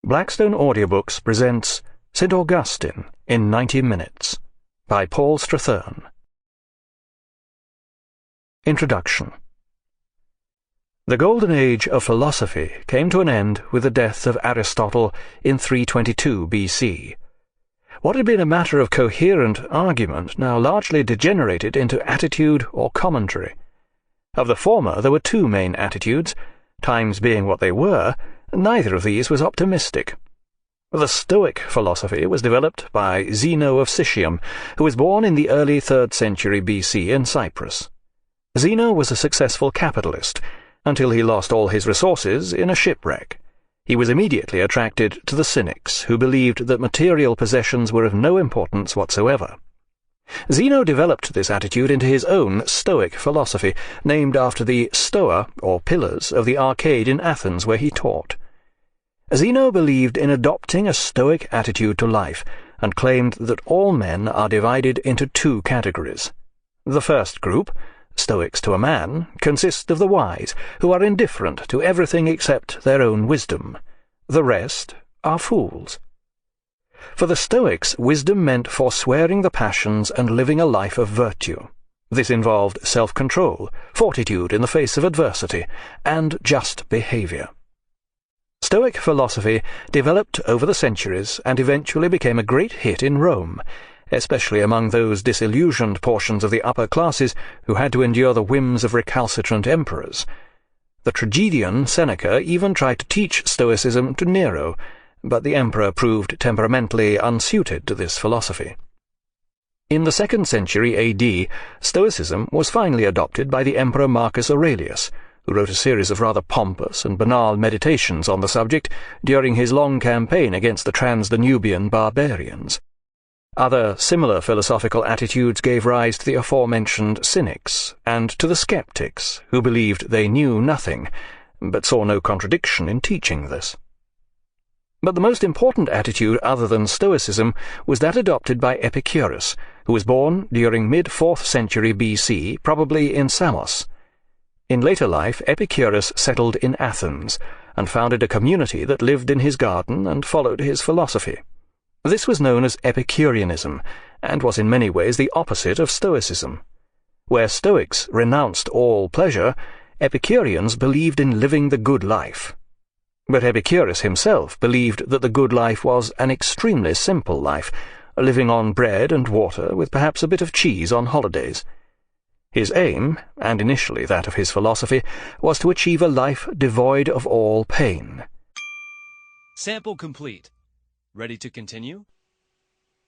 Blackstone Audiobooks presents St. Augustine in 90 Minutes by Paul Strathern. Introduction. The golden age of philosophy came to an end with the death of Aristotle in 322 BC. What had been a matter of coherent argument now largely degenerated into attitude or commentary. Of the former there were two main attitudes. Times being what they were, neither of these was optimistic. The Stoic philosophy was developed by Zeno of Citium, who was born in the early 3rd century BC in Cyprus. Zeno was a successful capitalist, until he lost all his resources in a shipwreck. He was immediately attracted to the Cynics, who believed that material possessions were of no importance whatsoever. Zeno developed this attitude into his own Stoic philosophy, named after the Stoa, or pillars, of the Arcade in Athens where he taught. Zeno believed in adopting a Stoic attitude to life, and claimed that all men are divided into two categories. The first group, Stoics to a man, consists of the wise, who are indifferent to everything except their own wisdom. The rest are fools. For the Stoics, wisdom meant forswearing the passions and living a life of virtue. This involved self-control, fortitude in the face of adversity, and just behavior. Stoic philosophy developed over the centuries and eventually became a great hit in Rome, especially among those disillusioned portions of the upper classes who had to endure the whims of recalcitrant emperors. The tragedian Seneca even tried to teach Stoicism to Nero, but the emperor proved temperamentally unsuited to this philosophy. In the 2nd century AD, Stoicism was finally adopted by the Emperor Marcus Aurelius, who wrote a series of rather pompous and banal meditations on the subject during his long campaign against the Trans-Danubian barbarians. Other similar philosophical attitudes gave rise to the aforementioned Cynics and to the Skeptics, who believed they knew nothing, but saw no contradiction in teaching this. But the most important attitude other than Stoicism was that adopted by Epicurus, who was born during mid-4th century BC, probably in Samos. In later life, Epicurus settled in Athens, and founded a community that lived in his garden and followed his philosophy. This was known as Epicureanism, and was in many ways the opposite of Stoicism. Where Stoics renounced all pleasure, Epicureans believed in living the good life. But Epicurus himself believed that the good life was an extremely simple life, living on bread and water with perhaps a bit of cheese on holidays. His aim, and initially that of his philosophy, was to achieve a life devoid of all pain. Sample complete. Ready to continue?